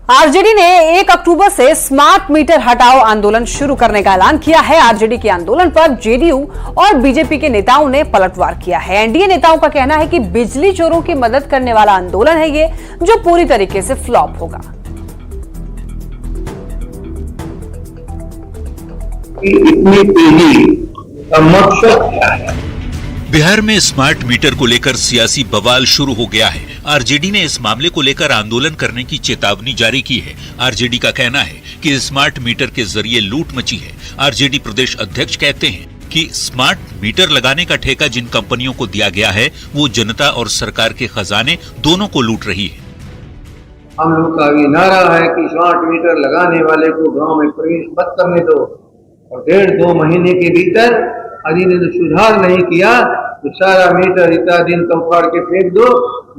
RJD ने 1 अक्टूबर से smart meter हटाओ आंदोलन शुरू करने का ऐलान किया है। आरजेडी के आंदोलन पर जेडीयू और बीजेपी के नेताओं ने पलटवार किया है। एनडीए नेताओं का कहना है कि बिजली चोरों की मदद करने वाला आंदोलन है ये, जो पूरी तरीके से फ्लॉप होगा। इतनी तेजी का मकसद क्या है? बिहार में स्मार्ट मीटर को लेकर सियासी बवाल शुरू हो गया है। आरजेडी ने इस मामले को लेकर आंदोलन करने की चेतावनी जारी की है। आरजेडी का कहना है कि स्मार्ट मीटर के जरिए लूट मची है। आरजेडी प्रदेश अध्यक्ष कहते हैं कि स्मार्ट मीटर लगाने का ठेका जिन कंपनियों को दिया गया है वो जनता और सरकार के खजाने दोनों को लूट रही है। हम लोग का भी नारा है कि स्मार्ट मीटर लगाने वाले को गांव में प्रवेश मत करने दो, और 1.5-2 महीने के भीतर यदि इन्होंने सुधार नहीं किया तो सारा मीटर इतना दिन तो उखाड़ के फेंक दो।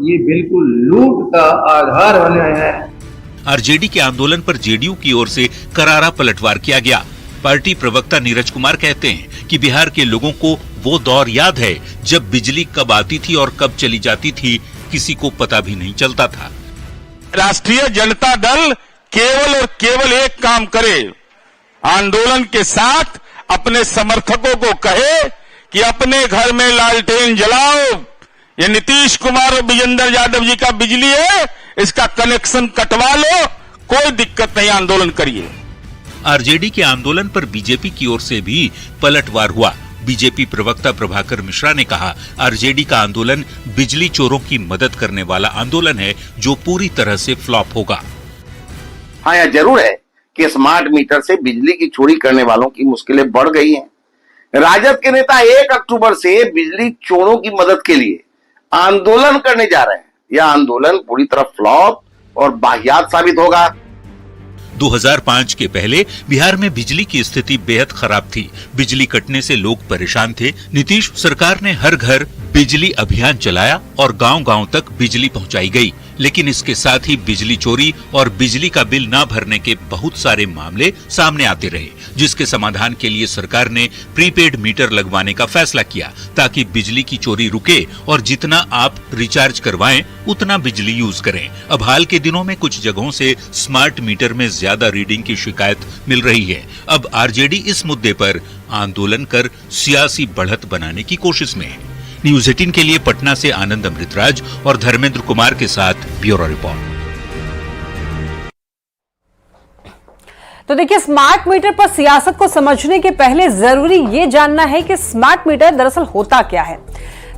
ये बिल्कुल लूट का आधार बने हैं। आरजेडी के आंदोलन पर जेडीयू की ओर से करारा पलटवार किया गया। पार्टी प्रवक्ता नीरज कुमार कहते हैं कि बिहार के लोगों को वो दौर याद है जब बिजली कब आती थी और कब चली जाती थी, किसी को पता भी नहीं चलता था। राष्ट्रीय जनता दल केवल और केवल एक काम करे, आंदोलन के साथ अपने समर्थकों को कहे कि अपने घर में लालटेन जलाओ, ये नीतीश कुमार और विजेंद्र यादव जी का बिजली है, इसका कनेक्शन कटवा लो, कोई दिक्कत नहीं, आंदोलन करिए। आरजेडी के आंदोलन पर बीजेपी की ओर से भी पलटवार हुआ। बीजेपी प्रवक्ता प्रभाकर मिश्रा ने कहा, आरजेडी का आंदोलन बिजली चोरों की मदद करने वाला आंदोलन है जो पूरी तरह से फ्लॉप होगा। हाँ, यह जरूर है कि स्मार्ट मीटर से बिजली की चोरी करने वालों की मुश्किलें बढ़ गई हैं। राजद के नेता 1 अक्टूबर से बिजली चोरों की मदद के लिए आंदोलन करने जा रहे हैं। यह आंदोलन पूरी तरह फ्लॉप और वाहियात साबित होगा। 2005 के पहले बिहार में बिजली की स्थिति बेहद खराब थी। बिजली कटने से लोग परेशान थे। नीतीश सरकार ने हर घर बिजली अभियान चलाया और गांव-गांव तक बिजली पहुंचाई गई, लेकिन इसके साथ ही बिजली चोरी और बिजली का बिल न भरने के बहुत सारे मामले सामने आते रहे, जिसके समाधान के लिए सरकार ने प्रीपेड मीटर लगवाने का फैसला किया ताकि बिजली की चोरी रुके और जितना आप रिचार्ज करवाएं उतना बिजली यूज करें। अब हाल के दिनों में कुछ जगहों से स्मार्ट मीटर में ज्यादा रीडिंग की शिकायत मिल रही है। अब आरजेडी इस मुद्दे पर आंदोलन कर सियासी बढ़त बनाने की कोशिश में है। न्यूज 18 के लिए पटना से आनंद अमृतराज और धर्मेंद्र कुमार के साथ ब्यूरो रिपोर्ट। तो देखिए, स्मार्ट मीटर पर सियासत को समझने के पहले जरूरी ये जानना है कि स्मार्ट मीटर दरअसल होता क्या है।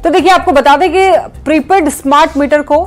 तो देखिए, आपको बता दें कि प्रीपेड स्मार्ट मीटर को,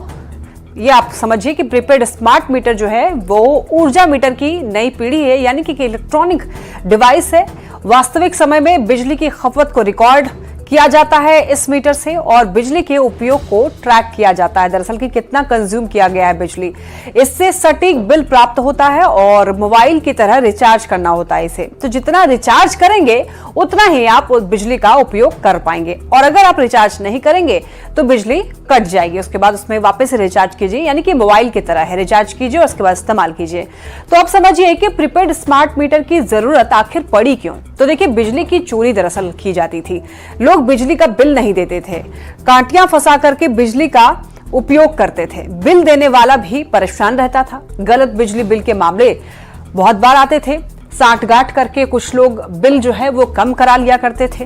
ये आप समझिए कि प्रीपेड स्मार्ट मीटर जो है वो ऊर्जा मीटर की नई पीढ़ी है, यानी कि इलेक्ट्रॉनिक डिवाइस है। वास्तविक समय में बिजली की खपत को रिकॉर्ड किया जाता है इस मीटर से और बिजली के उपयोग को ट्रैक किया जाता है, दरअसल कि कितना कंज्यूम किया गया है बिजली। इससे सटीक बिल प्राप्त होता है और मोबाइल की तरह रिचार्ज करना होता है इसे। तो जितना रिचार्ज करेंगे उतना ही आप उस बिजली का उपयोग कर पाएंगे, और अगर आप रिचार्ज नहीं करेंगे तो बिजली कट जाएगी। उसके बाद उसमें वापस रिचार्ज कीजिए, यानी कि मोबाइल की तरह है, रिचार्ज कीजिए उसके बाद इस्तेमाल कीजिए। तो आप समझिए कि प्रीपेड स्मार्ट मीटर की जरूरत आखिर पड़ी क्यों। तो देखिए, बिजली की चोरी दरअसल की जाती थी। लोग बिजली का बिल नहीं देते थे, कांटियां फंसा करके बिजली का उपयोग करते थे। बिल देने वाला भी परेशान रहता था। गलत बिजली बिल के मामले बहुत बार आते थे। सांठगांठ करके कुछ लोग बिल जो है वो कम करा लिया करते थे।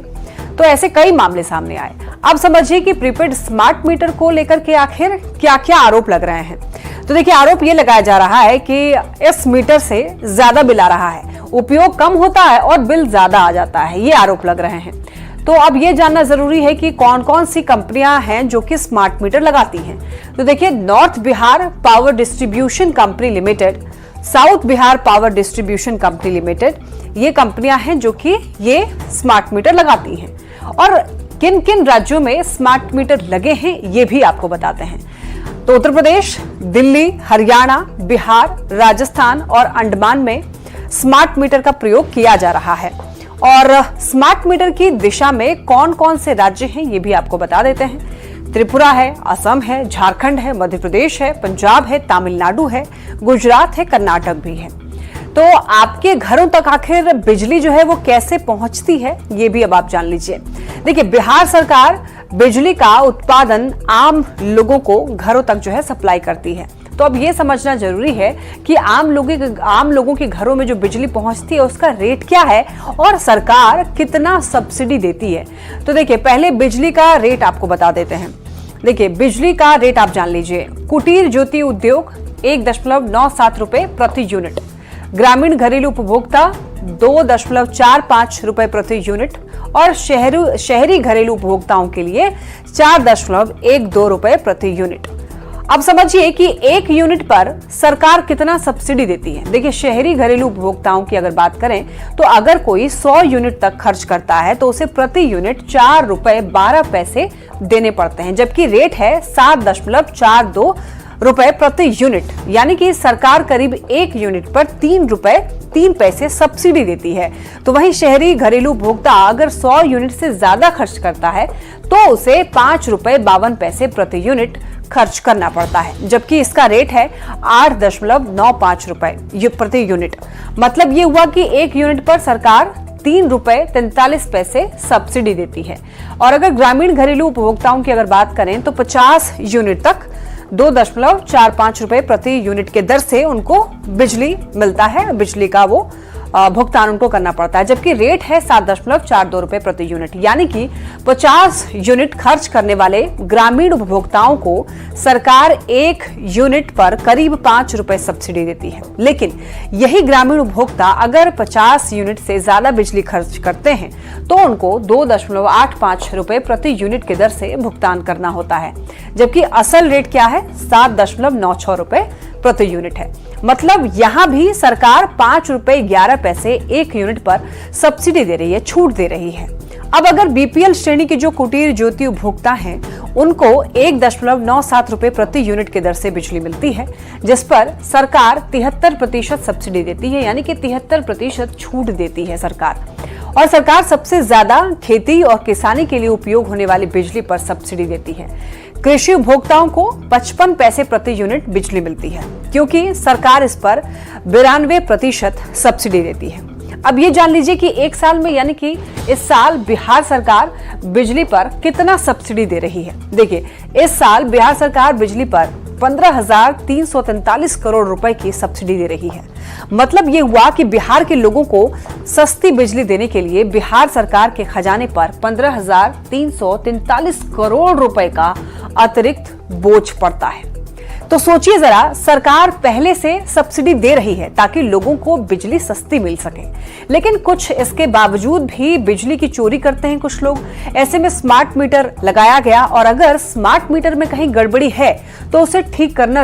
तो ऐसे कई मामले सामने आए। अब समझिए कि प्रीपेड स्मार्ट मीटर को लेकर के आखिर क्या क्या आरोप लग रहे हैं। तो देखिए, आरोप ये लगाया जा रहा है कि इस मीटर से ज्यादा बिल आ रहा है, उपयोग कम होता है और बिल ज्यादा आ जाता है, ये आरोप लग रहे हैं। तो अब ये जानना जरूरी है कि कौन कौन सी कंपनियां हैं जो कि स्मार्ट मीटर लगाती हैं। तो देखिए, north Bihar power distribution company limited, south Bihar power distribution company limited, ये कंपनियां हैं जो कि ये स्मार्ट मीटर लगाती हैं। और किन किन राज्यों में स्मार्ट मीटर लगे हैं ये भी आपको बताते हैं। तो उत्तर प्रदेश, दिल्ली, हरियाणा, बिहार, राजस्थान और अंडमान में स्मार्ट मीटर का प्रयोग किया जा रहा है। और स्मार्ट मीटर की दिशा में कौन कौन से राज्य हैं ये भी आपको बता देते हैं। त्रिपुरा है, असम है, झारखंड है, मध्य प्रदेश है, पंजाब है, तमिलनाडु है, गुजरात है, कर्नाटक भी है। तो आपके घरों तक आखिर बिजली जो है वो कैसे पहुंचती है ये भी अब आप जान लीजिए। देखिए, बिहार सरकार बिजली का उत्पादन आम लोगों को घरों तक जो है सप्लाई करती है। तो अब ये समझना जरूरी है कि आम लोगों के घरों में जो बिजली पहुंचती है उसका रेट क्या है और सरकार कितना सब्सिडी देती है। तो देखिए, पहले बिजली का रेट आपको बता देते हैं। देखिए, बिजली का रेट आप जान लीजिए। कुटीर ज्योति उद्योग 1.97 रुपए प्रति यूनिट, ग्रामीण घरेलू उपभोक्ता 2.45 रुपए प्रति यूनिट और शहरी घरेलू उपभोक्ताओं के लिए 4.12 रुपए प्रति यूनिट। अब समझिए कि 1 यूनिट पर सरकार कितना सब्सिडी देती है। देखिए, शहरी घरेलू उपभोक्ताओं की अगर बात करें तो अगर कोई 100 यूनिट तक खर्च करता है तो उसे प्रति यूनिट 4 रुपए 12 पैसे देने पड़ते हैं, जबकि रेट है 7.42 रुपए प्रति यूनिट, यानी कि सरकार करीब 1 यूनिट पर 3 रुपए 3 पैसे सब्सिडी देती है। तो वहीं शहरी घरेलू उपभोक्ता अगर 100 यूनिट से ज्यादा खर्च करता है तो उसे 5 रुपए 52 पैसे प्रति यूनिट खर्च करना पड़ता है, जबकि इसका रेट है 8.95 रुपए प्रति यूनिट। मतलब ये हुआ कि 1 यूनिट पर सरकार 3 रुपए 43 पैसे सब्सिडी देती है। और अगर ग्रामीण घरेलू उपभोक्ताओं की अगर बात करें तो 50 यूनिट तक 2.45 रुपए प्रति यूनिट के दर से उनको बिजली मिलता है, बिजली का वो भुगतान उनको करना पड़ता है, जबकि रेट है 7.42 रुपए प्रति यूनिट। यानी कि 50 यूनिट खर्च करने वाले ग्रामीण उपभोक्ताओं को सरकार 1 यूनिट पर करीब 5 रुपए सब्सिडी देती है। लेकिन यही ग्रामीण उपभोक्ता अगर 50 यूनिट से ज्यादा बिजली खर्च करते हैं तो उनको 2.85 रुपए प्रति यूनिट के दर से भुगतान करना होता है, जबकि असल रेट क्या है 7.96 रुपए प्रति यूनिट है। मतलब यहां भी सरकार 5 रुपए 11 पैसे 1 यूनिट पर सब्सिडी दे रही है, छूट दे रही है। अब अगर बीपीएल श्रेणी के जो कुटीर ज्योति उपभोक्ता हैं उनको 1.97 रुपए प्रति यूनिट के दर से बिजली मिलती है, जिस पर सरकार 73% सब्सिडी देती है, यानी कि 73% छूट देती है सरकार। और सरकार सबसे ज्यादा खेती और किसानी के लिए उपयोग होने वाली बिजली पर सब्सिडी देती है। कृषि उपभोक्ताओं को 55 पैसे प्रति यूनिट बिजली मिलती है, क्योंकि सरकार इस पर 92% सब्सिडी देती है। अब ये जान लीजिए कि 1 साल में, यानी कि इस साल बिहार सरकार बिजली पर कितना सब्सिडी दे रही है। देखिए, इस साल बिहार सरकार बिजली पर 15,343 करोड़ रुपए की सब्सिडी दे रही है। मतलब ये हुआ कि बिहार के लोगों को सस्ती बिजली देने के लिए बिहार सरकार के खजाने पर 15,343 करोड़ रुपए का अतिरिक्त बोझ पड़ता है। तो सोचिए जरा, सरकार पहले से सब्सिडी दे रही है ताकि लोगों को बिजली सस्ती मिल सके, लेकिन कुछ इसके बावजूद भी बिजली की चोरी करते हैं कुछ लोग। ऐसे में स्मार्ट मीटर लगाया गया और अगर स्मार्ट मीटर में कहीं गड़बड़ी है तो उसे ठीक करना